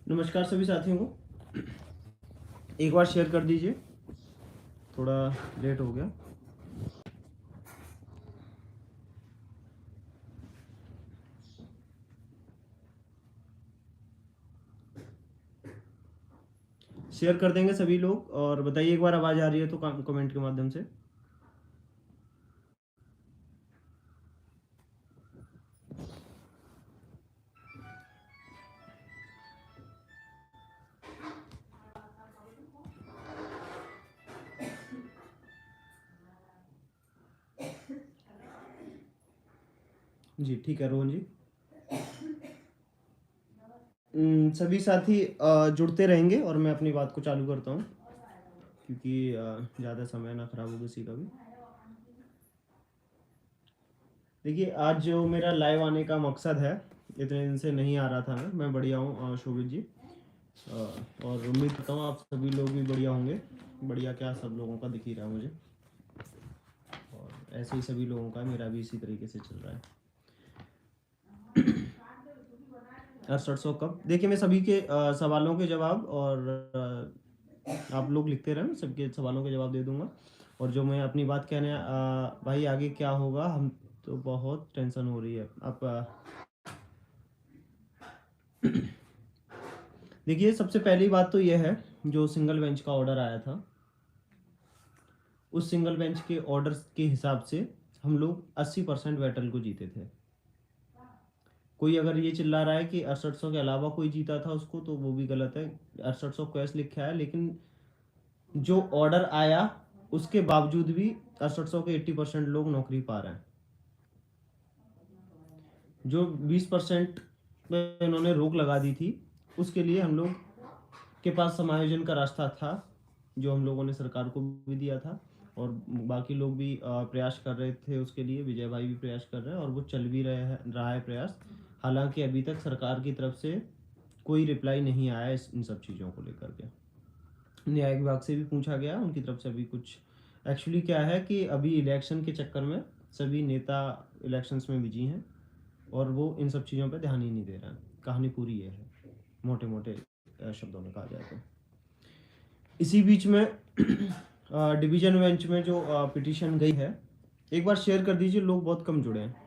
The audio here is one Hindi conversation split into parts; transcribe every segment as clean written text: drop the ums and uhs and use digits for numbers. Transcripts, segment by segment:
नमस्कार सभी साथियों को। एक बार शेयर कर दीजिए, थोड़ा लेट हो गया। शेयर कर देंगे सभी लोग और बताइए एक बार आवाज़ आ रही है तो कमेंट के माध्यम से। जी ठीक है रोहन जी। सभी साथी जुड़ते रहेंगे और मैं अपनी बात को चालू करता हूँ, क्योंकि ज़्यादा समय ना खराब हो किसी का भी। देखिए आज जो मेरा लाइव आने का मकसद है, इतने दिन से नहीं आ रहा था मैं बढ़िया हूँ शोभित जी। और उम्मीद करता हूँ आप सभी लोग भी बढ़िया होंगे। बढ़िया क्या, सब लोगों का दिख ही रहा है मुझे, और ऐसे ही सभी लोगों का, मेरा भी इसी तरीके से चल रहा है। 6800 कब, देखिए मैं सभी के सवालों के जवाब और आप लोग लिखते रहें, मैं सबके सवालों के जवाब दे दूंगा। और जो मैं अपनी बात कहने भाई आगे क्या होगा, हम तो बहुत टेंशन हो रही है अब। देखिए सबसे पहली बात तो यह है, जो सिंगल बेंच का ऑर्डर आया था, उस सिंगल बेंच के ऑर्डर के हिसाब से हम लोग 80% बैटल को जीते थे। कोई अगर ये चिल्ला रहा है कि 6800 के अलावा कोई जीता था उसको, तो वो भी गलत है। 6800 क्वेश्चन लिखा है, लेकिन जो ऑर्डर आया उसके बावजूद भी 6800 के 80% लोग नौकरी पा रहे हैं। जो 20% में इन्होंने रोक लगा दी थी, उसके लिए हम लोग के पास समायोजन का रास्ता था, जो हम लोगों ने सरकार को भी दिया था, और बाकी लोग भी प्रयास कर रहे थे उसके लिए। विजय भाई भी प्रयास कर रहे हैं और वो चल भी रहा है प्रयास। हालांकि अभी तक सरकार की तरफ से कोई रिप्लाई नहीं आया इन सब चीज़ों को लेकर के। न्याय विभाग से भी पूछा गया, उनकी तरफ से अभी कुछ, एक्चुअली क्या है कि अभी इलेक्शन के चक्कर में सभी नेता इलेक्शंस में बिजी हैं और वो इन सब चीज़ों पे ध्यान ही नहीं दे रहे हैं। कहानी पूरी ये है, मोटे मोटे शब्दों में कहा जाए तो। इसी बीच में डिवीजन बेंच में जो पिटीशन गई है, एक बार शेयर कर दीजिए, लोग बहुत कम जुड़े हैं।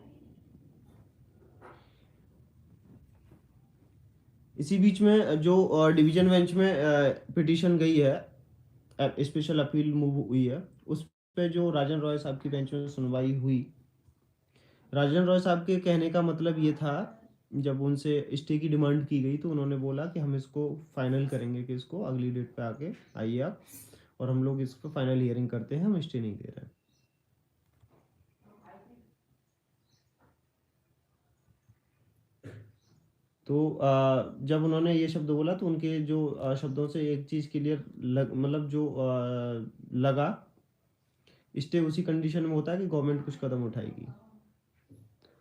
इसी बीच में जो डिवीजन बेंच में पिटीशन गई है, स्पेशल अपील मूव हुई है, उस पे जो राजन रॉय साहब की बेंच में सुनवाई हुई। राजन रॉय साहब के कहने का मतलब ये था, जब उनसे स्टे की डिमांड की गई तो उन्होंने बोला कि हम इसको फाइनल करेंगे, कि इसको अगली डेट पे आके आइए आप, और हम लोग इसको फाइनल हियरिंग करते हैं, हम स्टे नहीं दे रहे हैं। तो जब उन्होंने ये शब्द बोला तो उनके जो शब्दों से एक चीज़ क्लियर मतलब जो लगा, स्टे उसी कंडीशन में होता है कि गवर्नमेंट कुछ कदम उठाएगी।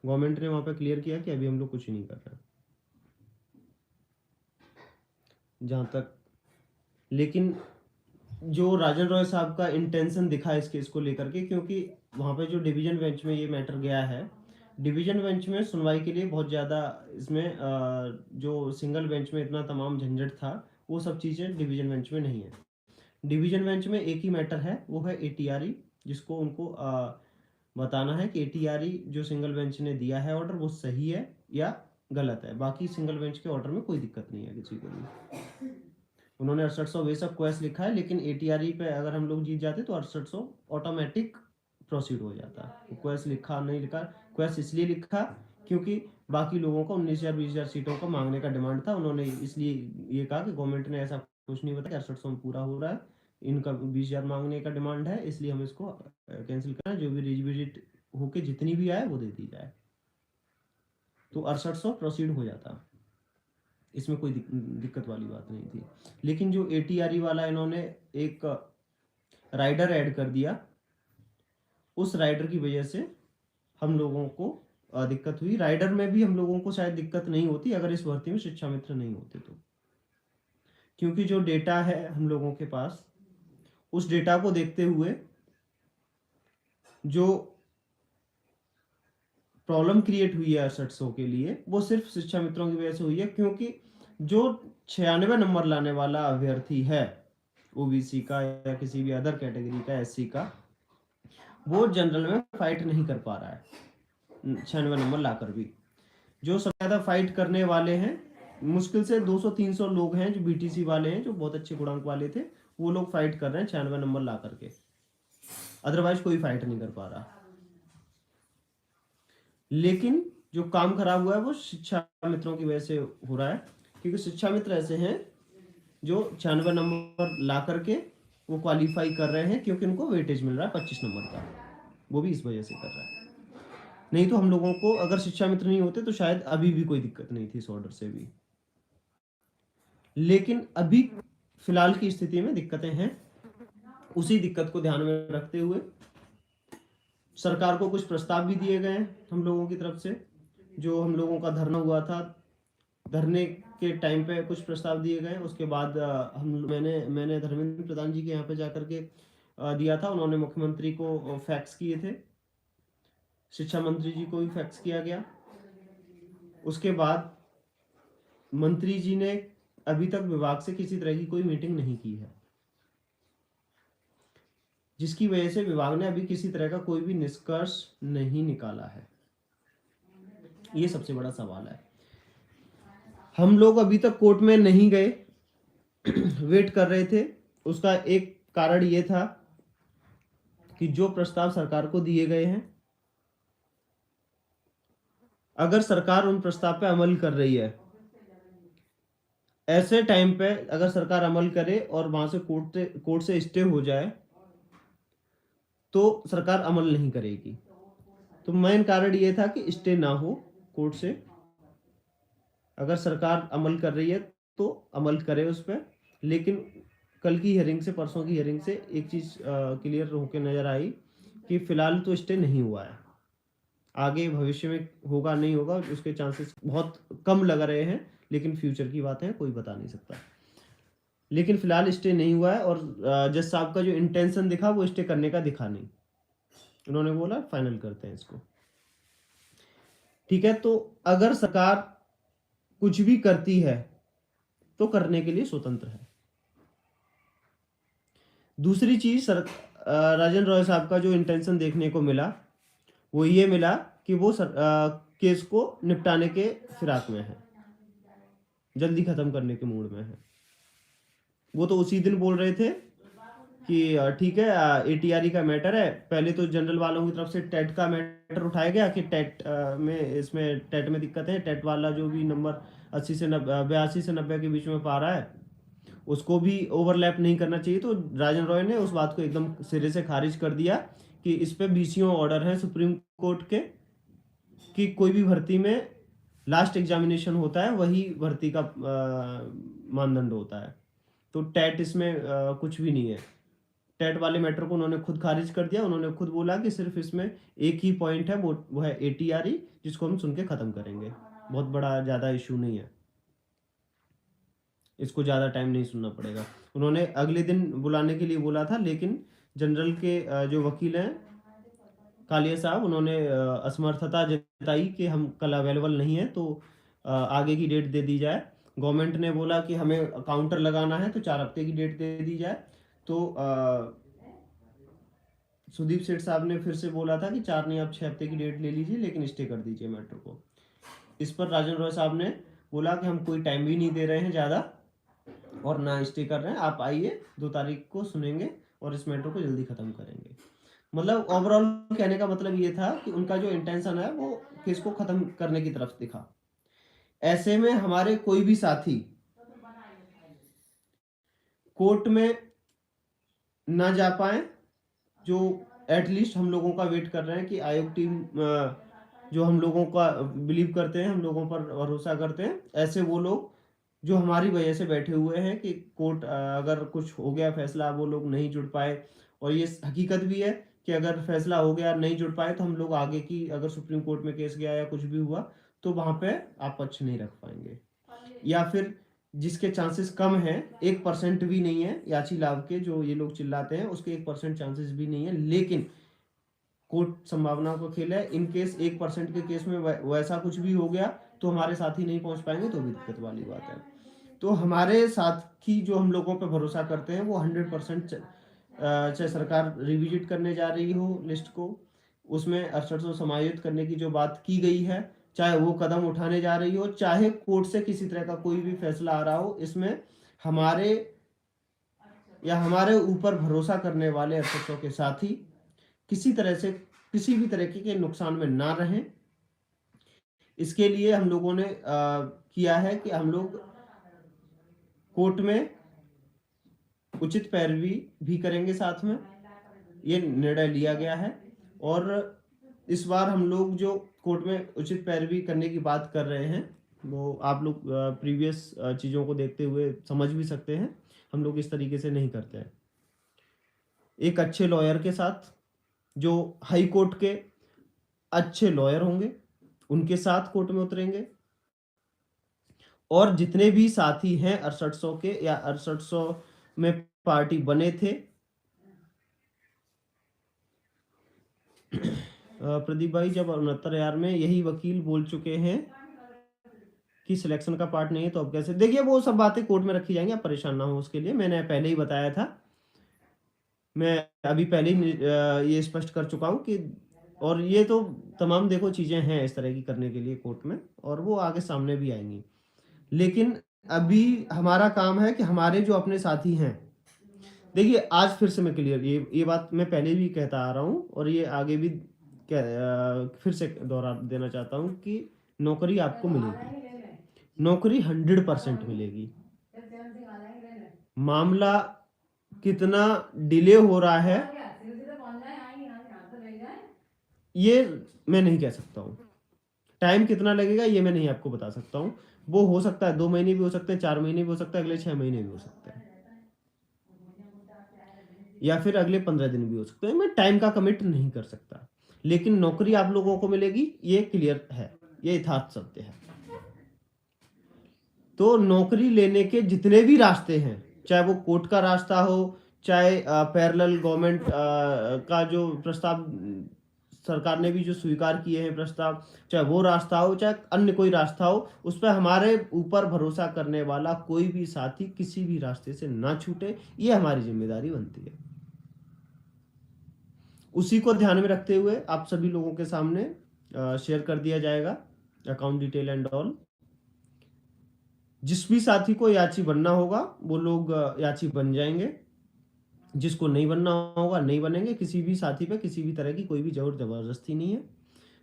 गवर्नमेंट ने वहाँ पे क्लियर किया कि अभी हम लोग कुछ नहीं कर रहे हैं जहाँ तक। लेकिन जो राजन रॉय साहब का इंटेंशन दिखा इस केस को लेकर के, क्योंकि वहाँ पे जो डिवीजन बेंच में ये मैटर गया है, डिवीजन बेंच में सुनवाई के लिए बहुत ज़्यादा, इसमें जो सिंगल बेंच में इतना तमाम झंझट था, वो सब चीज़ें डिवीजन बेंच में नहीं है। डिवीजन बेंच में एक ही मैटर है, वो है एटीआरई, जिसको उनको बताना है कि एटीआरई जो सिंगल बेंच ने दिया है ऑर्डर, वो सही है या गलत है। बाकी सिंगल बेंच के ऑर्डर में कोई दिक्कत नहीं है किसी को भी। उन्होंने 6800 वे सब क्वेश्चन लिखा है, लेकिन एटीआरई पे अगर हम लोग जीत जाते तो 6800 ऑटोमेटिक प्रोसीड हो जाता। क्वेश्चन लिखा नहीं लिखा, क्वेश्चन इसलिए लिखा क्योंकि बाकी लोगों को 19,000 20,000 सीटों का मांगने का डिमांड था। उन्होंने इसलिए ये कहा कि गवर्नमेंट ने ऐसा कुछ नहीं बताया, 6800 में पूरा हो रहा है, इनका 20,000 मांगने का डिमांड है, इसलिए हम इसको कैंसिल करना है। जो भी रिविजिट होके जितनी भी आए वो दे दी जाए, तो 6800 प्रोसीड हो जाता। इसमें कोई दिक्कत वाली बात नहीं थी। लेकिन जो एटीआरई वाला इन्होंने एक राइडर ऐड कर दिया, उस राइडर की वजह से हम लोगों को दिक्कत हुई। राइडर में भी हम लोगों को शायद दिक्कत नहीं होती अगर इस भर्ती में शिक्षा मित्र नहीं होते तो, क्योंकि जो डेटा है हम लोगों के पास, उस डेटा को देखते हुए जो प्रॉब्लम क्रिएट हुई है 6800 के लिए, वो सिर्फ शिक्षा मित्रों की वजह से हुई है। क्योंकि जो 96 नंबर लाने वाला अभ्यर्थी है ओबीसी का या किसी भी अदर कैटेगरी का, एससी का, वो जनरल में फाइट नहीं कर पा रहा है 96 नंबर लाकर भी। जो सबसे ज्यादा फाइट करने वाले हैं, मुश्किल से 200-300 लोग हैं जो बीटीसी वाले हैं, जो बहुत अच्छे गुणांक वाले थे, वो लोग फाइट कर रहे हैं 96 नंबर ला करके, अदरवाइज कोई फाइट नहीं कर पा रहा। लेकिन जो काम खराब हुआ है वो शिक्षा मित्रों की वजह से हो रहा है, क्योंकि शिक्षा मित्र ऐसे हैं जो 96 नंबर ला करके वो क्वालिफाई कर रहे हैं, क्योंकि उनको वेटेज मिल रहा है 25 नंबर का, वो भी इस वजह से कर रहा है। नहीं तो हम लोगों को अगर शिक्षा मित्र नहीं होते तो शायद अभी भी कोई दिक्कत नहीं थी इस ऑर्डर से भी। लेकिन अभी फिलहाल की स्थिति में दिक्कतें हैं। उसी दिक्कत को ध्यान में रखते हुए सरकार को कुछ प्रस्ताव भी दिए गए हैं हम लोगों की तरफ से। जो हम लोगों का धरना हुआ था, धरने के टाइम पे कुछ प्रस्ताव दिए गए। उसके बाद मैंने धर्मेंद्र प्रधान जी के यहाँ पे जाकर के दिया था, उन्होंने मुख्यमंत्री को फैक्स किए थे, शिक्षा मंत्री जी को भी फैक्स किया गया। उसके बाद मंत्री जी ने अभी तक विभाग से किसी तरह की कोई मीटिंग नहीं की है, जिसकी वजह से विभाग ने अभी किसी तरह का कोई भी निष्कर्ष नहीं निकाला है। ये सबसे बड़ा सवाल है। हम लोग अभी तक कोर्ट में नहीं गए, वेट कर रहे थे। उसका एक कारण ये था कि जो प्रस्ताव सरकार को दिए गए हैं, अगर सरकार उन प्रस्ताव पे अमल कर रही है, ऐसे टाइम पे अगर सरकार अमल करे और वहां से कोर्ट से स्टे हो जाए तो सरकार अमल नहीं करेगी। तो मेन कारण ये था कि स्टे ना हो कोर्ट से, अगर सरकार अमल कर रही है तो अमल करे उस पर। लेकिन कल की हियरिंग से, परसों की हियरिंग से एक चीज क्लियर होकर नजर आई कि फिलहाल तो स्टे नहीं हुआ है। आगे भविष्य में होगा नहीं होगा उसके चांसेस बहुत कम लग रहे हैं, लेकिन फ्यूचर की बात है, कोई बता नहीं सकता। लेकिन फिलहाल स्टे नहीं हुआ है। और जज साहब का जो इंटेंशन दिखा वो स्टे करने का दिखा नहीं। उन्होंने बोला फाइनल करते हैं इसको। ठीक है, तो अगर सरकार कुछ भी करती है तो करने के लिए स्वतंत्र है। दूसरी चीज, राजेंद्र रॉय साहब का जो इंटेंशन देखने को मिला वो ये मिला कि वो केस को निपटाने के फिराक में है, जल्दी खत्म करने के मूड में है। वो तो उसी दिन बोल रहे थे कि ठीक है, एटीआरई का मैटर है। पहले तो जनरल वालों की तरफ से टेट का मैटर उठाया गया कि टेट में दिक्कत है, टेट वाला जो भी नंबर 82 से 90 के बीच में पा रहा है उसको भी ओवरलैप नहीं करना चाहिए। तो राजेंद्र रॉय ने उस बात को एकदम सिरे से खारिज कर दिया कि इस पे बीसीओ ऑर्डर है सुप्रीम कोर्ट के कि कोई भी भर्ती में लास्ट एग्जामिनेशन होता है वही भर्ती का मानदंड होता है। तो टेट इसमें कुछ भी नहीं है। टेट वाले मैटर को उन्होंने खुद खारिज कर दिया। उन्होंने खुद बोला कि सिर्फ इसमें एक ही पॉइंट है, वो है एटीआरई, जिसको हम सुन के खत्म करेंगे। बहुत बड़ा ज्यादा इशू नहीं है, इसको ज़्यादा टाइम नहीं सुनना पड़ेगा। उन्होंने अगले दिन बुलाने के लिए बोला था, लेकिन जनरल के जो वकील हैं कालिया साहब, उन्होंने असमर्थता जताई कि हम कल अवेलेबल नहीं है, तो आगे की डेट दे दी जाए। गवर्नमेंट ने बोला कि हमें काउंटर लगाना है तो 4 हफ्ते की डेट दे दी जाए। तो सुदीप सेठ साहब ने फिर से बोला था कि 4 नहीं, आप 6 हफ्ते की डेट ले लीजिए, लेकिन स्टे कर दीजिए मैटर को। इस पर राजेंद्र रॉय साहब ने बोला कि हम कोई टाइम भी नहीं दे रहे हैं ज़्यादा और ना स्टे कर रहे हैं, आप आइए 2 तारीख को सुनेंगे और इस मैटर को जल्दी खत्म करेंगे। मतलब ओवरऑल कहने का मतलब ये था कि उनका जो इंटेंशन है वो केस को खत्म करने की तरफ दिखा। ऐसे में हमारे कोई भी साथी कोर्ट में ना जा पाए, जो एटलीस्ट हम लोगों का वेट कर रहे हैं कि आयोग टीम जो हम लोगों का बिलीव करते हैं, हम लोगों पर भरोसा करते हैं, ऐसे वो लोग जो हमारी वजह से बैठे हुए हैं कि कोर्ट अगर कुछ हो गया फैसला, वो लोग नहीं जुड़ पाए। और ये हकीकत भी है कि अगर फैसला हो गया नहीं जुड़ पाए तो हम लोग आगे की, अगर सुप्रीम कोर्ट में केस गया या कुछ भी हुआ तो वहां पे आप पक्ष नहीं रख पाएंगे। या फिर जिसके चांसेस कम है, 1% भी नहीं है, याची लाभ के जो ये लोग चिल्लाते हैं उसके 1% चांसेस भी नहीं है, लेकिन कोर्ट संभावनाओं का खेल है। इन केस 1% के केस में वैसा कुछ भी हो गया तो हमारे साथी नहीं पहुंच पाएंगे, तो भी दिक्कत वाली बात है। तो हमारे साथ की जो हम लोगों पे भरोसा करते हैं वो 100% चाहे सरकार रिविजिट करने जा रही हो लिस्ट को, उसमें 6800 समायोजित करने की जो बात की गई है, चाहे वो कदम उठाने जा रही हो, चाहे कोर्ट से किसी तरह का कोई भी फैसला आ रहा हो, इसमें हमारे या हमारे ऊपर भरोसा करने वाले 6800 के साथी किसी तरह से किसी भी तरीके के नुकसान में ना रहें, इसके लिए हम लोगों ने किया है कि हम लोग कोर्ट में उचित पैरवी भी करेंगे। साथ में ये निर्णय लिया गया है और इस बार हम लोग जो कोर्ट में उचित पैरवी करने की बात कर रहे हैं वो आप लोग प्रीवियस चीज़ों को देखते हुए समझ भी सकते हैं, हम लोग इस तरीके से नहीं करते हैं। एक अच्छे लॉयर के साथ, जो हाई कोर्ट के अच्छे लॉयर होंगे, उनके साथ कोर्ट में उतरेंगे और जितने भी साथी हैं 6800 के या 6800 में पार्टी बने थे, प्रदीप भाई जब 69,000 में यही वकील बोल चुके हैं कि सिलेक्शन का पार्ट नहीं है तो अब कैसे? देखिए वो सब बातें कोर्ट में रखी जाएंगी, आप परेशान ना हो उसके लिए, मैंने पहले ही बताया था, मैं अभी पहले ही ये स्पष्ट कर चुका हूं कि, और ये तो तमाम देखो चीजें हैं इस तरह की करने के लिए कोर्ट में और वो आगे सामने भी आएंगी, लेकिन अभी हमारा काम है कि हमारे जो अपने साथी हैं, देखिए आज फिर से मैं क्लियर, ये बात मैं पहले भी कहता आ रहा हूँ और ये आगे भी फिर से दोहरा देना चाहता हूँ कि नौकरी आपको मिलेगी, नौकरी 100% मिलेगी। मामला कितना डिले हो रहा है ये मैं नहीं कह सकता हूँ, टाइम कितना लगेगा ये मैं नहीं आपको बता सकता हूँ, वो हो सकता है 2 महीने भी हो सकते हैं, 4 महीने भी हो सकता है, अगले 6 महीने भी हो सकते हैं, या फिर अगले 15 दिन भी हो सकते हैं, मैं टाइम का कमिट नहीं कर सकता, लेकिन नौकरी आप लोगों को मिलेगी ये क्लियर है, ये यथार्थ सत्य है। तो नौकरी लेने के जितने भी रास्ते हैं, चाहे वो कोर्ट का रास्ता हो, चाहे पैरेलल गवर्नमेंट का जो प्रस्ताव सरकार ने भी जो स्वीकार किए हैं प्रस्ताव, चाहे वो रास्ता हो, चाहे अन्य कोई रास्ता हो, उस पर हमारे ऊपर भरोसा करने वाला कोई भी साथी किसी भी रास्ते से ना छूटे, ये हमारी जिम्मेदारी बनती है। उसी को ध्यान में रखते हुए आप सभी लोगों के सामने शेयर कर दिया जाएगा अकाउंट डिटेल एंड ऑल। जिस भी साथी को याची बनना होगा वो लोग याची बन जाएंगे, जिसको नहीं बनना होगा नहीं बनेंगे, किसी भी साथी पे किसी भी तरह की कोई भी जोर जबरदस्ती नहीं है।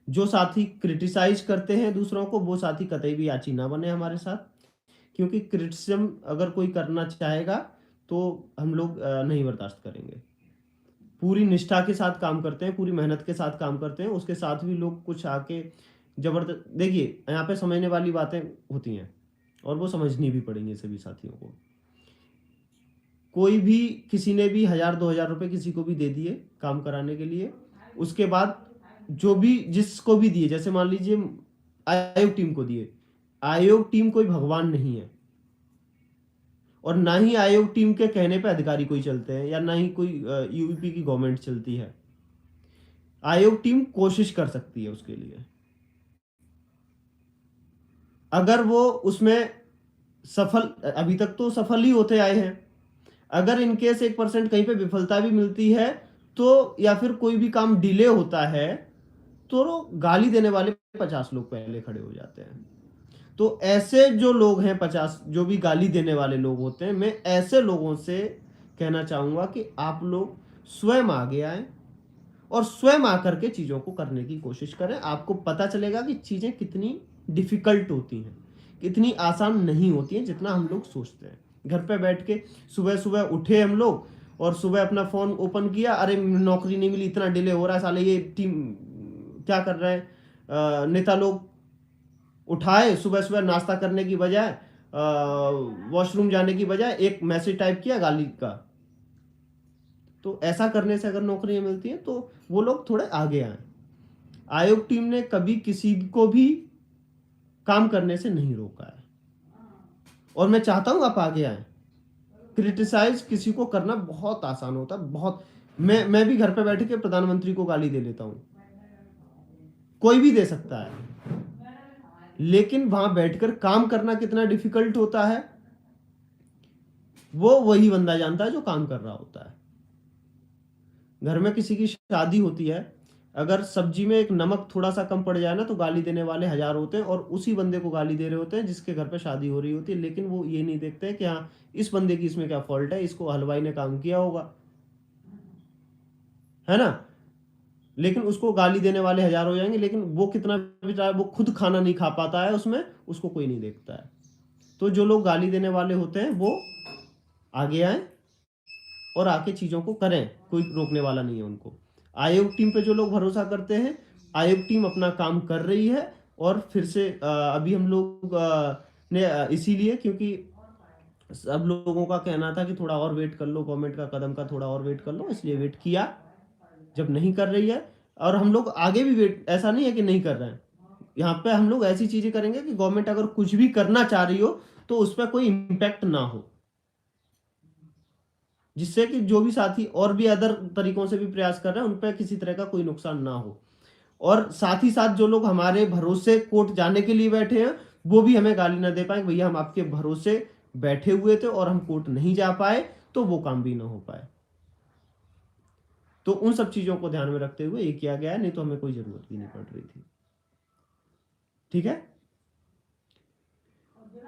जो साथी क्रिटिसाइज करते हैं दूसरों को, वो साथी कतई भी याची ना बने हमारे साथ, क्योंकि क्रिटिसिज्म अगर कोई करना चाहेगा तो हम लोग नहीं बर्दाश्त करेंगे। पूरी निष्ठा के साथ काम करते हैं, पूरी मेहनत के साथ काम करते हैं, उसके साथ भी लोग कुछ आके जबरदस्त, देखिए यहाँ पे समझने वाली बातें होती हैं और वो समझनी भी पड़ेंगी सभी साथियों को। कोई भी किसी ने भी 1000-2000 रुपए किसी को भी दे दिए काम कराने के लिए, उसके बाद जो भी जिसको भी दिए, जैसे मान लीजिए आयोग टीम को दिए, आयोग टीम कोई भगवान नहीं है और ना ही आयोग टीम के कहने पे अधिकारी कोई चलते हैं या ना ही कोई यूपी की गवर्नमेंट चलती है। आयोग टीम कोशिश कर सकती है उसके लिए, अगर वो उसमें सफल, अभी तक तो सफल ही होते आए हैं, अगर इनकेस 1% कहीं पे विफलता भी मिलती है तो, या फिर कोई भी काम डिले होता है तो गाली देने वाले 50 लोग पहले खड़े हो जाते हैं। तो ऐसे जो लोग हैं 50 जो भी गाली देने वाले लोग होते हैं, मैं ऐसे लोगों से कहना चाहूंगा कि आप लोग स्वयं आगे आए और स्वयं आकर के चीजों को करने की कोशिश करें। आपको पता चलेगा कि चीजें कितनी डिफिकल्ट होती हैं, कितनी आसान नहीं होती हैं जितना हम लोग सोचते हैं। घर पे बैठ के सुबह सुबह उठे हम लोग और सुबह अपना फोन ओपन किया, अरे नौकरी नहीं मिली, इतना डिले हो रहा है, साले ये टीम क्या कर रहे हैं, नेता लोग उठाए सुबह सुबह नाश्ता करने की बजाय, वॉशरूम जाने की बजाय एक मैसेज टाइप किया गाली का। तो ऐसा करने से अगर नौकरियां मिलती हैं तो वो लोग थोड़े आगे आए। आयोग टीम ने कभी किसी को भी काम करने से नहीं रोका है और मैं चाहता हूं आप आगे आए। क्रिटिसाइज किसी को करना बहुत आसान होता है, बहुत। मैं भी घर पे बैठ के प्रधानमंत्री को गाली दे लेता हूं, कोई भी दे सकता है, लेकिन वहां बैठकर काम करना कितना डिफिकल्ट होता है वो वही बंदा जानता है जो काम कर रहा होता है। घर में किसी की शादी होती है, अगर सब्जी में एक नमक थोड़ा सा कम पड़ जाए ना तो गाली देने वाले 1000 होते हैं और उसी बंदे को गाली दे रहे होते हैं जिसके घर पे शादी हो रही होती है, लेकिन वो ये नहीं देखते कि हाँ इस बंदे की इसमें क्या फॉल्ट है, इसको हलवाई ने काम किया होगा, है ना। लेकिन उसको गाली देने वाले 1000 हो जाएंगे, लेकिन वो कितना बेचारा वो खुद खाना नहीं खा पाता है उसमें, उसको कोई नहीं देखता है। तो जो लोग गाली देने वाले होते हैं वो आगे आए और आके चीजों को करें, कोई रोकने वाला नहीं है उनको। आयोग टीम पे जो लोग भरोसा करते हैं, आयोग टीम अपना काम कर रही है। और फिर से अभी हम लोग ने इसीलिए क्योंकि सब लोगों का कहना था कि थोड़ा और वेट कर लो, गवर्नमेंट का कदम का थोड़ा और वेट कर लो, इसलिए वेट किया। जब नहीं कर रही है, और हम लोग आगे भी वेट, ऐसा नहीं है कि नहीं कर रहे हैं, यहाँ पे हम लोग ऐसी चीजें करेंगे कि गवर्नमेंट अगर कुछ भी करना चाह रही हो तो उस पर कोई इम्पैक्ट ना हो, जिससे कि जो भी साथी और भी अदर तरीकों से भी प्रयास कर रहे हैं उन पर किसी तरह का कोई नुकसान ना हो। और साथ ही साथ जो लोग हमारे भरोसे कोर्ट जाने के लिए बैठे हैं वो भी हमें गाली ना दे पाए, भैया हम आपके भरोसे बैठे हुए थे और हम कोर्ट नहीं जा पाए, तो वो काम भी ना हो पाए। तो उन सब चीजों को ध्यान में रखते हुए ये किया गया है, नहीं तो हमें कोई जरूरत भी नहीं पड़ रही थी। ठीक है,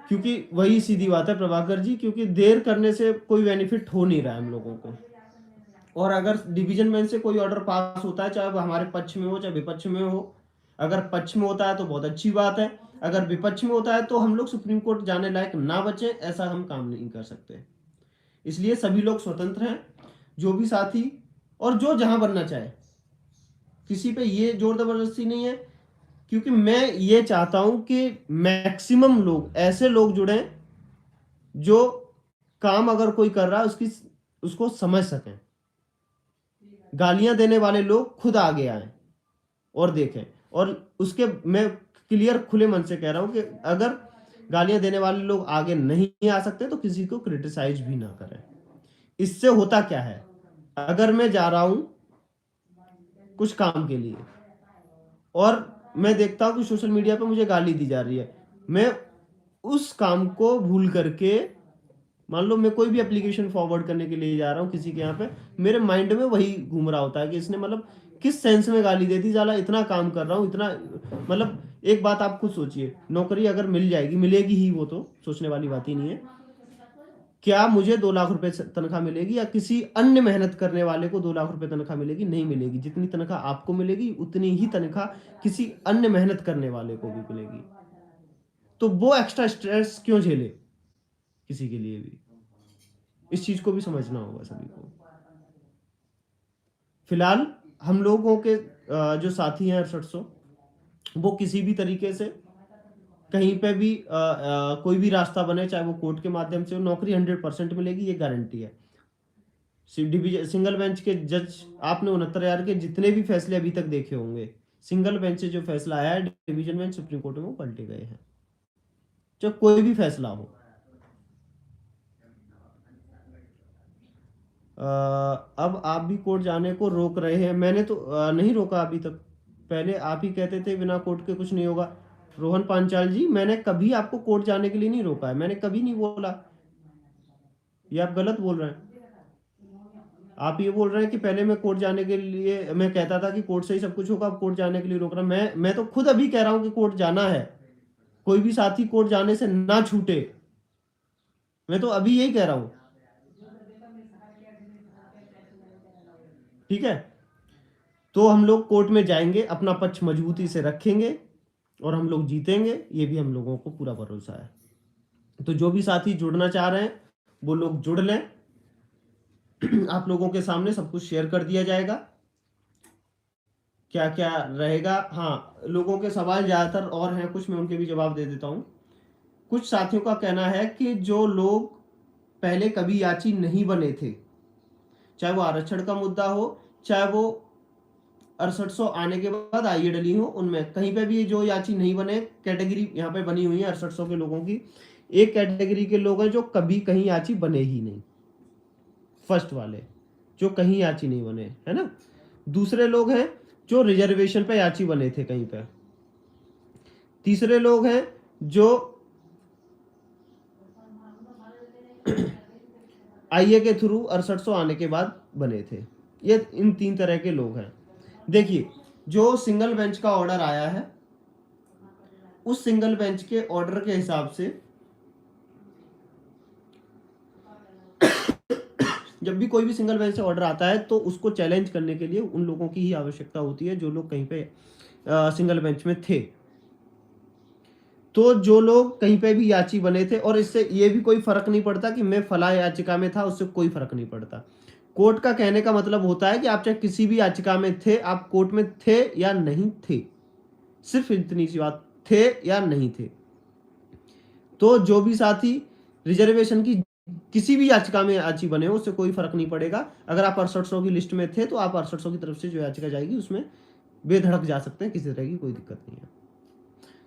क्योंकि वही सीधी बात है प्रभाकर जी, क्योंकि देर करने से कोई बेनिफिट हो नहीं रहा है हम लोगों को। और अगर डिवीजन बेंच से कोई ऑर्डर पास होता है, चाहे वो हमारे पक्ष में हो चाहे विपक्ष में हो, अगर पक्ष में होता है तो बहुत अच्छी बात है, अगर विपक्ष में होता है तो हम लोग सुप्रीम कोर्ट जाने लायक ना बचे, ऐसा हम काम नहीं कर सकते। इसलिए सभी लोग स्वतंत्र हैं, जो भी साथी और जो जहां बनना चाहे, किसी पे ये जोर जबरदस्ती नहीं है। क्योंकि मैं ये चाहता हूं कि मैक्सिमम लोग ऐसे लोग जुड़े जो काम अगर कोई कर रहा है उसको समझ सकें। गालियां देने वाले लोग खुद आगे आए और देखें, और उसके मैं क्लियर खुले मन से कह रहा हूं कि अगर गालियां देने वाले लोग आगे नहीं आ सकते तो किसी को क्रिटिसाइज भी ना करें। इससे होता क्या है, अगर मैं जा रहा हूं कुछ काम के लिए और मैं देखता हूं कि सोशल मीडिया पे मुझे गाली दी जा रही है, मैं उस काम को भूल करके, मान लो मैं कोई भी एप्लीकेशन फॉरवर्ड करने के लिए जा रहा हूँ किसी के यहाँ पे, मेरे माइंड में वही घूम रहा होता है कि इसने मतलब किस सेंस में गाली देती, साला इतना काम कर रहा हूँ इतना, मतलब एक बात आप खुद सोचिए, नौकरी अगर मिल जाएगी, मिलेगी ही, वो तो सोचने वाली बात ही नहीं है, क्या मुझे 2 लाख रुपए तनख्वाह मिलेगी या किसी अन्य मेहनत करने वाले को 2 लाख रुपए तनख्वाह मिलेगी? नहीं मिलेगी। जितनी तनख्वाह आपको मिलेगी उतनी ही तनख्वाह किसी अन्य मेहनत करने वाले को भी मिलेगी। तो वो एक्स्ट्रा स्ट्रेस क्यों झेले किसी के लिए भी? इस चीज को भी समझना होगा सभी को। फिलहाल हम लोगों के जो साथी हैं 6800, वो किसी भी तरीके से कहीं पे भी कोई भी रास्ता बने, चाहे वो कोर्ट के माध्यम से हो, नौकरी 100% मिलेगी, ये गारंटी है। डिवीजन सिंगल बेंच के जज आपने 69,000 के जितने भी फैसले अभी तक देखे होंगे, सिंगल बेंच से जो फैसला आया है डिवीजन बेंच सुप्रीम कोर्ट में, वो पलटे गए हैं, चाहे कोई भी फैसला हो। अब आप भी कोर्ट जाने को रोक रहे हैं, मैंने तो नहीं रोका अभी तक। पहले आप ही कहते थे बिना कोर्ट के कुछ नहीं होगा। रोहन पांचाल जी, मैंने कभी आपको कोर्ट जाने के लिए नहीं रोका है, मैंने कभी नहीं बोला। ये आप गलत बोल रहे हैं। आप ये बोल रहे हैं कि पहले मैं कोर्ट जाने के लिए मैं कहता था कि कोर्ट से ही सब कुछ होगा, अब कोर्ट जाने के लिए रोक रहा हूं। मैं तो खुद अभी कह रहा हूं कि कोर्ट जाना है, कोई भी साथी कोर्ट जाने से ना छूटे, मैं तो अभी यही कह रहा हूं। ठीक है, तो हम लोग कोर्ट में जाएंगे, अपना पक्ष मजबूती से रखेंगे और हम लोग जीतेंगे, ये भी हम लोगों को पूरा भरोसा है। तो जो भी साथी जुड़ना चाह रहे हैं वो लोग जुड़ लें। आप लोगों के सामने सब कुछ शेयर कर दिया जाएगा, क्या क्या रहेगा। हाँ, लोगों के सवाल ज्यादातर और हैं कुछ, मैं उनके भी जवाब दे देता हूं। कुछ साथियों का कहना है कि जो लोग पहले कभी याची नहीं बने थे, चाहे वो आरक्षण का मुद्दा हो, चाहे वो 6800 आने के बाद आईए डली हो, उनमें कहीं पे भी जो याची नहीं बने, कैटेगरी यहाँ पे बनी हुई है 6800 के लोगों की। एक कैटेगरी के लोग हैं जो कभी कहीं याची बने ही नहीं, फर्स्ट वाले जो कहीं याची नहीं बने, है ना। दूसरे लोग हैं जो रिजर्वेशन पे याची बने थे कहीं पे। तीसरे लोग हैं जो आईए के थ्रू 6800 आने के बाद बने थे। ये इन 3 तरह के लोग हैं। देखिए, जो सिंगल बेंच का ऑर्डर आया है, उस सिंगल बेंच के ऑर्डर के हिसाब से जब भी कोई भी सिंगल बेंच से ऑर्डर आता है तो उसको चैलेंज करने के लिए उन लोगों की ही आवश्यकता होती है जो लोग कहीं पे सिंगल बेंच में थे। तो जो लोग कहीं पे भी याची बने थे, और इससे ये भी कोई फर्क नहीं पड़ता कि मैं फला याचिका में था, उससे कोई फर्क नहीं पड़ता। कोर्ट का कहने का मतलब होता है कि आप चाहे किसी भी याचिका में थे, आप कोर्ट में थे या नहीं थे, सिर्फ इतनी सी बात, थे या नहीं थे। तो जो भी साथी रिजर्वेशन की किसी भी याचिका में याची बने हो, उससे कोई फर्क नहीं पड़ेगा। अगर आप 6800 की लिस्ट में थे तो आप 6800 की तरफ से जो याचिका जाएगी उसमें बेधड़क जा सकते हैं, किसी तरह की कोई दिक्कत नहीं है।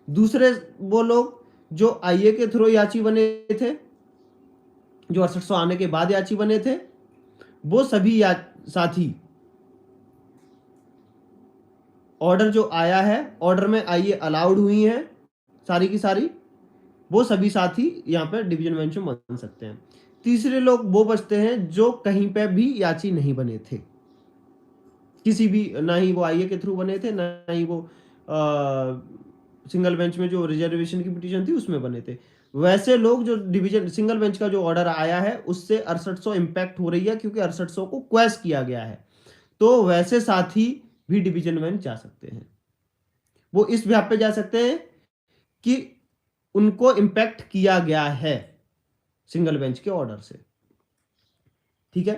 दूसरे वो लोग जो आईए के थ्रू याची बने थे, जो 6800 आने के बाद याची बने थे, वो सभी साथी ऑर्डर जो आया है, ऑर्डर में आईए अलाउड हुई हैं सारी की सारी, वो सभी साथी यहाँ पे डिवीजन बेंच में बन सकते हैं। तीसरे लोग वो बचते हैं जो कहीं पे भी याची नहीं बने थे, किसी भी, ना ही वो आईए के थ्रू बने थे, ना ही वो सिंगल बेंच में जो रिजर्वेशन की पिटीशन थी उसमें बने थे। वैसे लोग जो डिवीजन सिंगल बेंच का जो ऑर्डर आया है उससे 6800 इंपैक्ट हो रही है, क्योंकि 6800 को क्वेश किया गया है, तो वैसे साथी भी डिवीजन बेंच जा सकते हैं। वो इस बिहाफ पे जा सकते हैं कि उनको इंपैक्ट किया गया है सिंगल बेंच के ऑर्डर से। ठीक है,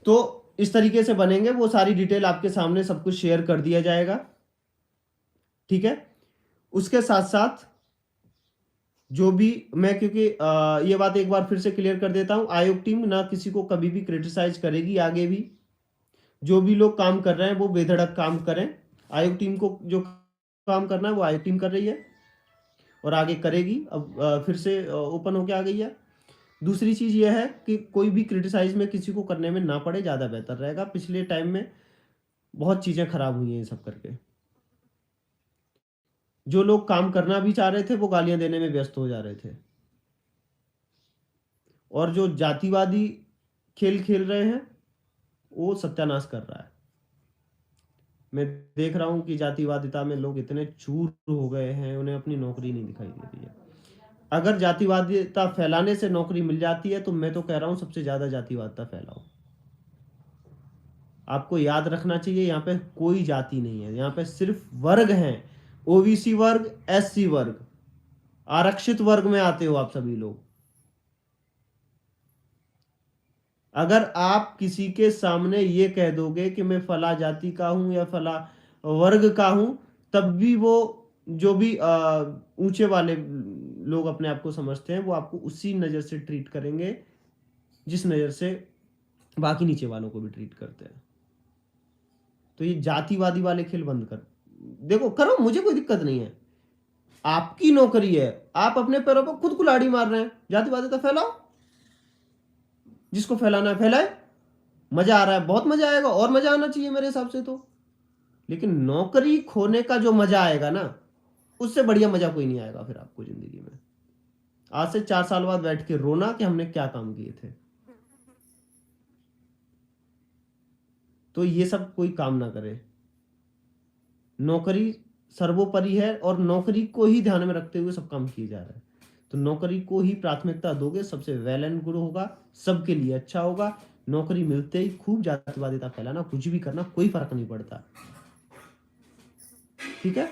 तो इस तरीके से बनेंगे। वो सारी डिटेल आपके सामने सब कुछ शेयर कर दिया जाएगा। ठीक है, उसके साथ साथ जो भी मैं, क्योंकि ये बात एक बार फिर से क्लियर कर देता हूं, आयोग टीम ना किसी को कभी भी क्रिटिसाइज करेगी। आगे भी जो भी लोग काम कर रहे हैं वो बेधड़क काम करें। आयोग टीम को जो काम करना है वो आयोग टीम कर रही है और आगे करेगी। अब फिर से ओपन होके आ गई है। दूसरी चीज यह है कि कोई भी क्रिटिसाइज में किसी को करने में ना पड़े, ज्यादा बेहतर रहेगा। पिछले टाइम में बहुत चीजें खराब हुई हैं ये सब करके। जो लोग काम करना भी चाह रहे थे वो गालियां देने में व्यस्त हो जा रहे थे, और जो जातिवादी खेल खेल रहे हैं वो सत्यानाश कर रहा है। मैं देख रहा हूं कि जातिवादिता में लोग इतने चूर हो गए हैं, उन्हें अपनी नौकरी नहीं दिखाई दे रही है। अगर जातिवादिता फैलाने से नौकरी मिल जाती है तो मैं तो कह रहा हूं सबसे ज्यादा जातिवादिता फैलाओ। आपको याद रखना चाहिए, यहाँ पे कोई जाति नहीं है, यहाँ पे सिर्फ वर्ग हैं। ओबीसी वर्ग, एससी वर्ग, आरक्षित वर्ग में आते हो आप सभी लोग। अगर आप किसी के सामने ये कह दोगे कि मैं फला जाति का हूं या फला वर्ग का हूं, तब भी वो जो भी ऊंचे वाले लोग अपने आप को समझते हैं वो आपको उसी नजर से ट्रीट करेंगे जिस नजर से बाकी नीचे वालों को भी ट्रीट करते हैं। तो ये जातिवादी वाले खेल बंद कर, देखो करो, मुझे कोई दिक्कत नहीं है। आपकी नौकरी है, आप अपने पैरों पर खुद कुल्हाड़ी मार रहे हैं। जातिवादिता फैलाओ, जिसको फैलाना है फैलाए। मजा आ रहा है, बहुत मजा आएगा, और मजा आना चाहिए मेरे हिसाब से तो। लेकिन नौकरी खोने का जो मजा आएगा ना, उससे बढ़िया मजा कोई नहीं आएगा फिर आपको जिंदगी में। आज से 4 साल बाद बैठ के रोना कि हमने क्या काम किए थे। तो ये सब कोई काम ना करे। नौकरी सर्वोपरि है और नौकरी को ही ध्यान में रखते हुए सब काम किए जा रहे हैं। तो नौकरी को ही प्राथमिकता दोगे, सबसे वेल एंड गुड होगा, सबके लिए अच्छा होगा। नौकरी मिलते ही खूब जातिवादिता फैलाना, कुछ भी करना, कोई फर्क नहीं पड़ता। ठीक है,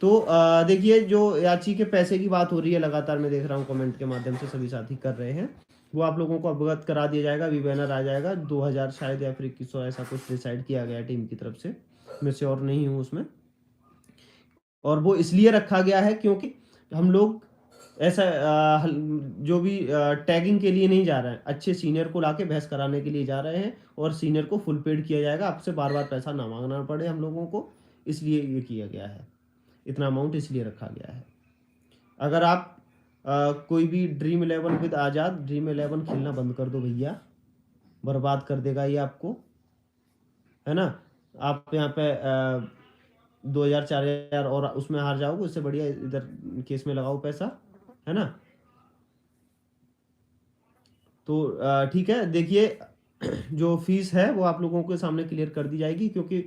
तो देखिए, जो याची के पैसे की बात हो रही है लगातार, मैं देख रहा हूँ कमेंट के माध्यम से सभी साथी कर रहे हैं, वो आप लोगों को अवगत करा दिया जाएगा। अभी बैनर आ जाएगा 2000 शायद या फिर 2100 ऐसा कुछ डिसाइड किया गया टीम की तरफ से, मैं श्योर नहीं हूँ उसमें। और वो इसलिए रखा गया है क्योंकि हम लोग ऐसा जो भी टैगिंग के लिए नहीं जा रहे हैं, अच्छे सीनियर को लाके बहस कराने के लिए जा रहे हैं, और सीनियर को फुल पेड किया जाएगा। आपसे बार बार पैसा ना मांगना पड़े हम लोगों को, इसलिए ये किया गया है। इतना अमाउंट इसलिए रखा गया है। अगर आप कोई भी ड्रीम 11 विद आज़ाद, ड्रीम 11 खेलना बंद कर दो भैया, बर्बाद कर देगा ये आपको, है ना। आप यहाँ पे 2000 4000 और उसमें हार जाओगे, उससे बढ़िया इधर केस में लगाओ पैसा, है ना। तो ठीक है, देखिए जो फीस है वो आप लोगों के सामने क्लियर कर दी जाएगी, क्योंकि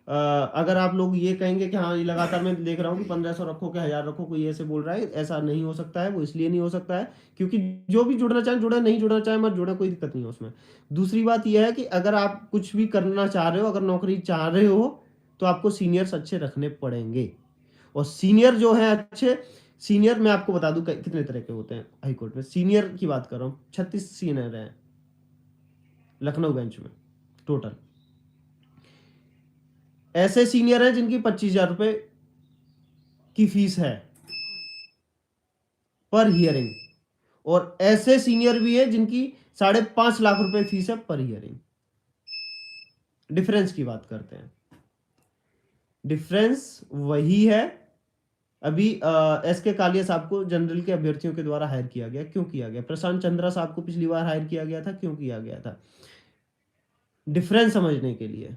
अगर आप लोग ये कहेंगे कि हाँ ये लगातार मैं देख रहा हूँ कि 1500 रखो कि 1000 रखो, कोई ऐसे बोल रहा है, ऐसा नहीं हो सकता है। वो इसलिए नहीं हो सकता है क्योंकि जो भी जुड़ना चाहे जुड़े, नहीं जुड़ना चाहे मत जुड़े, कोई दिक्कत नहीं है उसमें। दूसरी बात यह है कि अगर आप कुछ भी करना चाह रहे हो, अगर नौकरी चाह रहे हो, तो आपको सीनियर्स अच्छे रखने पड़ेंगे। और सीनियर जो है अच्छे, सीनियर मैं आपको बता दूं कितने तरह के होते हैं हाईकोर्ट में। सीनियर की बात कर रहा हूँ, 36 सीनियर हैं लखनऊ बेंच में टोटल। ऐसे सीनियर हैं जिनकी 25,000 रुपए की फीस है पर हियरिंग, और ऐसे सीनियर भी है जिनकी 5.5 लाख रुपए फीस है पर हियरिंग। डिफरेंस की बात करते हैं, डिफरेंस वही है। अभी एस के कालिया साहब को जनरल के अभ्यर्थियों के द्वारा हायर किया गया, क्यों किया गया? प्रशांत चंद्रा साहब को पिछली बार हायर किया गया था, क्यों किया गया था? डिफरेंस समझने के लिए।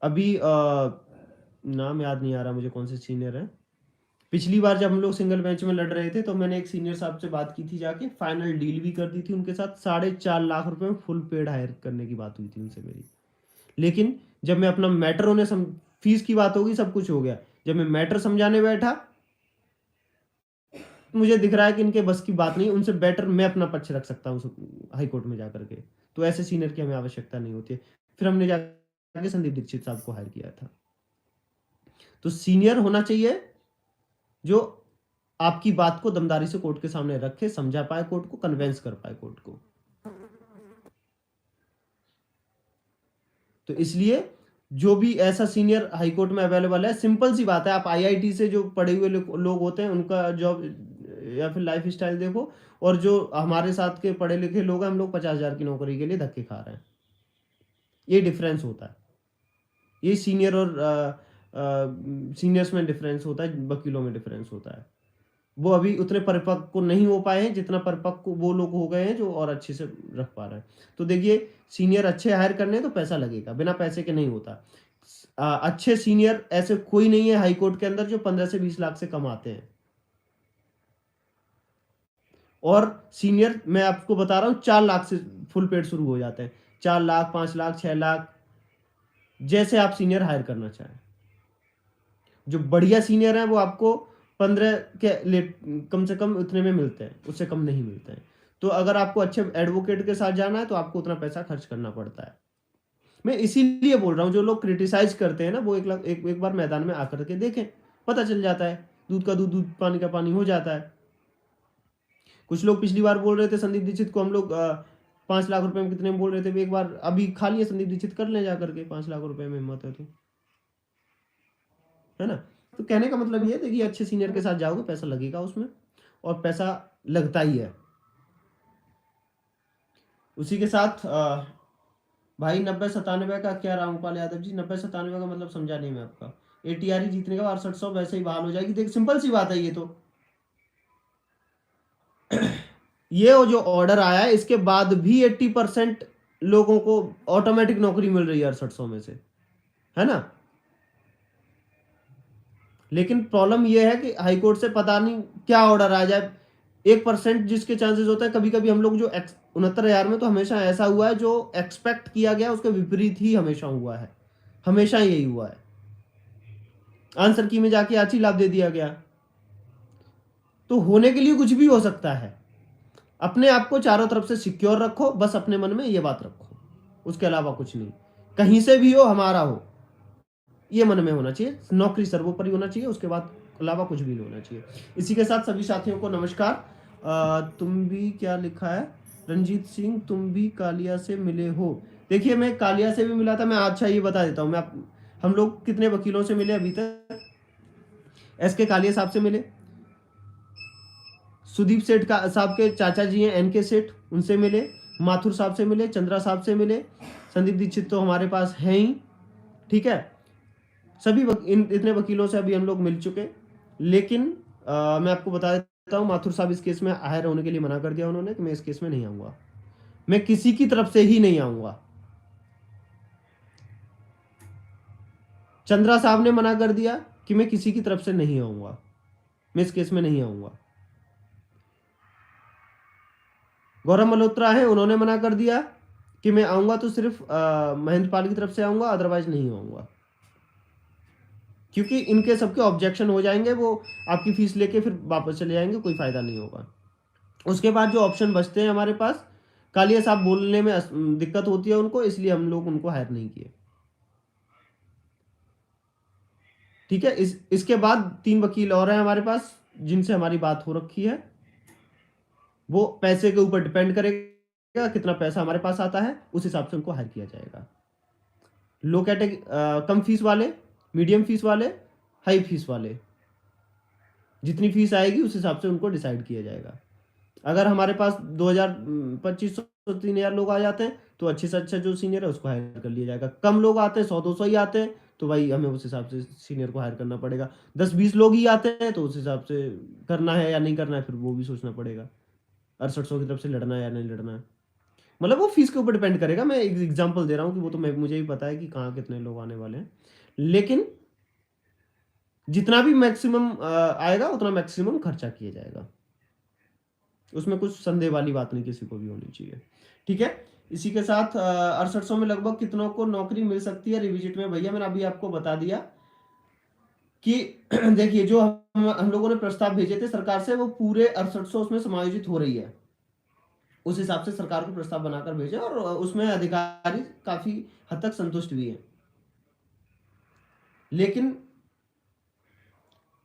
अभी नाम याद नहीं आ रहा मुझे कौन से सीनियर है। पिछली बार जब हम लोग सिंगल बेंच में लड़ रहे थे तो मैंने एक सीनियर साहब से बात की थी, जाके फाइनल डील भी कर दी थी उनके साथ। 4.5 लाख रुपए में फुल पेड हायर करने की बात हुई थी उनसे मेरी। लेकिन जब मैं अपना मैटर उन्हें फीस की बात होगी, सब कुछ हो गया, जब मैं मैटर समझाने बैठा, मुझे दिख रहा है कि इनके बस की बात नहीं, उनसे बेटर मैं अपना पक्ष रख सकता हूँ हाई कोर्ट में जाकर के। तो ऐसे सीनियर की हमें आवश्यकता नहीं होती है। फिर हमने जाके संदीप दीक्षित साहब को हायर किया था। तो सीनियर होना चाहिए जो आपकी बात को दमदारी से कोर्ट के सामने रखे, समझा पाए कोर्ट को, कन्वेंस कर पाए कोर्ट को। तो इसलिए जो भी ऐसा सीनियर हाईकोर्ट में अवेलेबल है, सिंपल सी बात है, आप आईआईटी से जो पढ़े हुए लोग होते हैं उनका जॉब या फिर लाइफ स्टाइल देखो, और जो हमारे साथ के पढ़े लिखे लोग हैं, हम लोग 50,000 की नौकरी के लिए धक्के खा रहे हैं। ये डिफरेंस होता है, ये सीनियर और सीनियर्स में डिफरेंस होता है, वकीलों में डिफरेंस होता है। वो अभी उतने परिपक्व नहीं हो पाए हैं जितना परिपक्व वो लोग हो गए हैं जो और अच्छे से रख पा रहे हैं। तो देखिए, सीनियर अच्छे हायर करने तो पैसा लगेगा, बिना पैसे के नहीं होता। अच्छे सीनियर ऐसे कोई नहीं है हाई कोर्ट के अंदर जो 15 से 20 लाख से कमाते हैं। और सीनियर मैं आपको बता रहा हूँ 4 लाख से फुल पेड शुरू हो जाते हैं। 4 लाख, 5 लाख, 6 लाख, जैसे आप सीनियर हायर करना चाहें। जो बढ़िया सीनियर है वो आपको 15 के कम से कम उतने में मिलते हैं, उससे कम नहीं मिलते हैं। तो अगर आपको अच्छे एडवोकेट के साथ जाना है तो आपको उतना पैसा खर्च करना पड़ता है। मैं इसीलिए बोल रहा हूँ, जो लोग क्रिटिसाइज करते हैं ना, वो एक बार मैदान में आकर के देखें, पता चल जाता है। दूध का दूध, दूध पानी का पानी हो जाता है। कुछ लोग पिछली बार बोल रहे थे संदीप दीक्षित को, हम लोग 5 लाख रुपए में कितने में बोल रहे थे, एक बार अभी खा लिए संदीप दीक्षित, कर ले जाकर के 5 लाख रुपए में, हिम्मत है तो, है ना? तो कहने का मतलब ये है, देखिए अच्छे सीनियर के साथ जाओगे पैसा लगेगा उसमें, और पैसा लगता ही है। उसी के साथ भाई 90-97 का क्या, रामपाल यादव जी? 90-97 का मतलब समझा नहीं मैं आपका। एटीआर जीतने का 6800 वैसे ही बहाल हो जाएगी। देख सिंपल सी बात है ये तो। ये जो ऑर्डर आया है इसके बाद भी 80% लोगों को ऑटोमेटिक नौकरी मिल रही है 6800 में से, है ना? लेकिन प्रॉब्लम यह है कि हाईकोर्ट से पता नहीं क्या ऑर्डर आ जाए। 1% जिसके चांसेस होता है। कभी कभी हम लोग जो 69,000 में तो हमेशा ऐसा हुआ है, जो एक्सपेक्ट किया गया उसके विपरीत ही हमेशा हुआ है। हमेशा यही हुआ है, आंसर की में जाके आची लाभ दे दिया गया। तो होने के लिए कुछ भी हो सकता है। अपने आप को चारों तरफ से सिक्योर रखो, बस अपने मन में ये बात रखो, उसके अलावा कुछ नहीं। कहीं से भी हो, हमारा हो, ये मन में होना चाहिए। नौकरी सर्वोपरि होना चाहिए, उसके बाद अलावा कुछ भी नहीं होना चाहिए। इसी के साथ सभी साथियों को नमस्कार। तुम भी क्या लिखा है, रंजीत सिंह, तुम भी कालिया से मिले हो? देखिए, मैं कालिया से भी मिला था। मैं अच्छा ये बता देता हूँ, हम लोग कितने वकीलों से मिले अभी तक? एस के कालिया साहब से मिले, सुदीप सेठ का साहब के चाचा जी हैं एन के सेठ, उनसे मिले, माथुर साहब से मिले, चंद्रा साहब से मिले, संदीप दीक्षित तो हमारे पास है ही, ठीक है। सभी इतने वकीलों से अभी हम लोग मिल चुके। लेकिन मैं आपको बता देता हूँ, माथुर साहब इस केस में हायर होने के लिए मना कर दिया उन्होंने, कि मैं इस केस में नहीं आऊंगा, मैं किसी की तरफ से ही नहीं आऊंगा। चंद्रा साहब ने मना कर दिया कि मैं किसी की तरफ से नहीं आऊंगा, मैं इस केस में नहीं आऊंगा। गौरव मल्होत्रा है, उन्होंने मना कर दिया कि मैं आऊँगा तो सिर्फ महेंद्र पाल की तरफ से आऊँगा, अदरवाइज़ नहीं आऊँगा। क्योंकि इनके सबके ऑब्जेक्शन हो जाएँगे, वो आपकी फ़ीस लेके फिर वापस चले जाएँगे, कोई फ़ायदा नहीं होगा। उसके बाद जो ऑप्शन बचते हैं हमारे पास, कालिया साहब बोलने में दिक्कत होती है उनको, इसलिए हम लोग उनको हायर नहीं किए। ठीक है, इसके बाद 3 वकील और हैं हमारे पास, जिनसे हमारी बात हो रखी है। वो पैसे के ऊपर डिपेंड करेगा, कितना पैसा हमारे पास आता है, उस हिसाब से उनको हायर किया जाएगा। लो कैटेगरी, कम फीस वाले, मीडियम फीस वाले, हाई फीस वाले, जितनी फीस आएगी उस हिसाब से उनको डिसाइड किया जाएगा। अगर हमारे पास 2000 2500 3000 लोग आ जाते हैं तो अच्छे से अच्छा जो सीनियर है उसको हायर कर लिया जाएगा। कम लोग आते हैं, 100-200 ही आते हैं, तो भाई हमें उस हिसाब से सीनियर को हायर करना पड़ेगा। 10-20 लोग ही आते हैं तो उस हिसाब से करना है या नहीं करना है, फिर वो भी सोचना पड़ेगा। 6800 की तरफ से लड़ना है या नहीं लड़ना है, मतलब वो फीस के ऊपर डिपेंड करेगा। मैं एक एग्जांपल दे रहा हूँ कि वो तो मुझे भी पता है कि कहाँ कितने लोग आने वाले हैं, लेकिन जितना भी मैक्सिमम आएगा उतना मैक्सिमम खर्चा किया जाएगा। उसमें कुछ संदेह वाली बात नहीं किसी को भी होनी चाहिए। ठीक है, इसी के साथ 6800 में लगभग कितनों को नौकरी मिल सकती है रिविजिट में? भैया मैंने अभी आपको बता दिया कि देखिए, जो हम लोगों ने प्रस्ताव भेजे थे सरकार से, वो पूरे 6800 उसमें समायोजित हो रही है। उस हिसाब से सरकार को प्रस्ताव बनाकर भेजे और उसमें अधिकारी काफी हद तक संतुष्ट भी हैं। लेकिन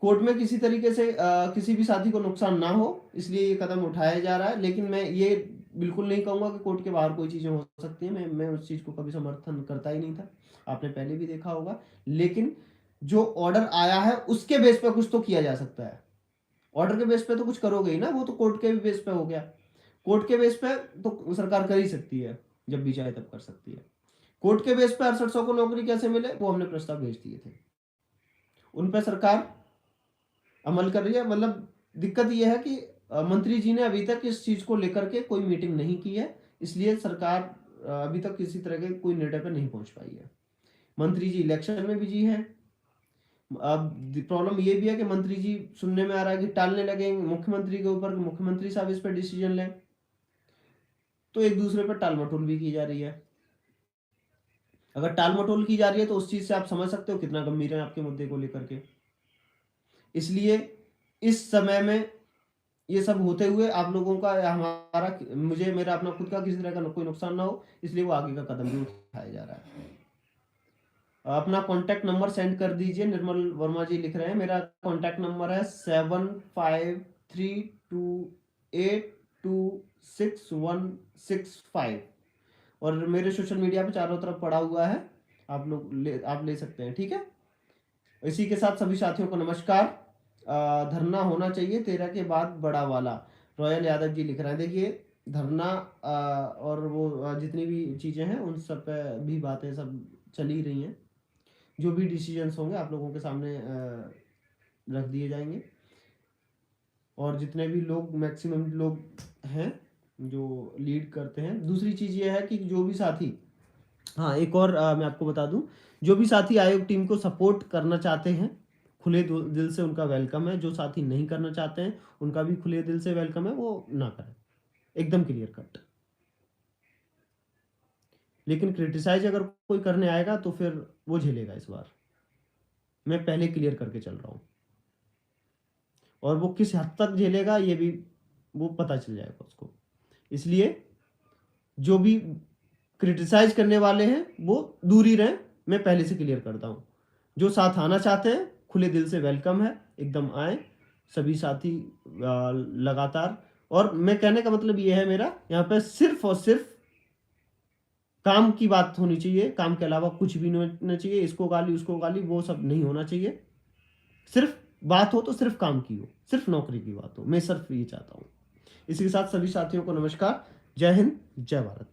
कोर्ट में किसी तरीके से किसी भी साथी को नुकसान ना हो, इसलिए ये कदम उठाया जा रहा है। लेकिन मैं ये बिल्कुल नहीं कहूंगा कि कोर्ट के बाहर कोई चीजें हो सकती हैं। मैं उस चीज को कभी समर्थन करता ही नहीं था, आपने पहले भी देखा होगा। लेकिन जो ऑर्डर आया है उसके बेस पे कुछ तो किया जा सकता है। ऑर्डर के बेस पे तो कुछ करोगे ही ना, वो तो कोर्ट के भी बेस पे हो गया। कोर्ट के बेस पे तो सरकार कर ही सकती है, जब भी चाहे तब कर सकती है। कोर्ट के बेस पे 6800 को नौकरी कैसे मिले, वो हमने प्रस्ताव भेज दिए थे, उन पर सरकार अमल कर रही है। मतलब दिक्कत यह है कि मंत्री जी ने अभी तक इस चीज को लेकर के कोई मीटिंग नहीं की है, इसलिए सरकार अभी तक किसी तरह के कोई निर्णय पर नहीं पहुंच पाई है। मंत्री जी इलेक्शन में बिजी हैं। अब प्रॉब्लम ये भी है कि मंत्री जी, सुनने में आ रहा है कि टालने लगेंगे मुख्यमंत्री के ऊपर, मुख्यमंत्री साहब इस पर डिसीजन लें, तो एक दूसरे पर टाल मटोल भी की जा रही है। अगर टाल मटोल की जा रही है तो उस चीज से आप समझ सकते हो कितना गंभीर है आपके मुद्दे को लेकर के। इसलिए इस समय में ये सब होते हुए आप लोगों का या हमारा, मुझे मेरा अपना खुद का किसी तरह का कोई नुकसान ना हो, इसलिए वो आगे का कदम भी उठाया जा रहा है। अपना कॉन्टैक्ट नंबर सेंड कर दीजिए। निर्मल वर्मा जी लिख रहे हैं, मेरा कॉन्टैक्ट नंबर है 7532826165 और मेरे सोशल मीडिया पे चारों तरफ पड़ा हुआ है, आप ले सकते हैं। ठीक है, इसी के साथ सभी साथियों को नमस्कार। धरना होना चाहिए 13 के बाद बड़ा वाला, रॉयल यादव जी लिख रहे हैं। देखिए, धरना और वो जितनी भी चीजें हैं उन सब पे भी बातें सब चल ही रही हैं। जो भी डिसीजंस होंगे आप लोगों के सामने रख दिए जाएंगे, और जितने भी लोग, मैक्सिमम लोग हैं जो लीड करते हैं। दूसरी चीज ये है कि जो भी साथी, हाँ एक और मैं आपको बता दूं, जो भी साथी आयोग टीम को सपोर्ट करना चाहते हैं, खुले दिल से उनका वेलकम है। जो साथी नहीं करना चाहते हैं उनका भी खुले दिल से वेलकम है, वो ना करें, एकदम क्लियर कट। लेकिन क्रिटिसाइज अगर कोई करने आएगा तो फिर वो झेलेगा। इस बार मैं पहले क्लियर करके चल रहा हूं, और वो किस हद तक झेलेगा ये भी वो पता चल जाएगा उसको। इसलिए जो भी क्रिटिसाइज करने वाले हैं वो दूर ही रहें, मैं पहले से क्लियर करता हूं। जो साथ आना चाहते हैं खुले दिल से वेलकम है, एकदम आए सभी साथी लगातार। और मैं कहने का मतलब ये है मेरा, यहाँ पे सिर्फ और सिर्फ काम की बात होनी चाहिए, काम के अलावा कुछ भी नहीं होना चाहिए। इसको गाली उसको गाली वो सब नहीं होना चाहिए। सिर्फ बात हो तो सिर्फ काम की हो, सिर्फ नौकरी की बात हो, मैं सिर्फ ये चाहता हूँ। इसी के साथ सभी साथियों को नमस्कार, जय हिंद, जय भारत।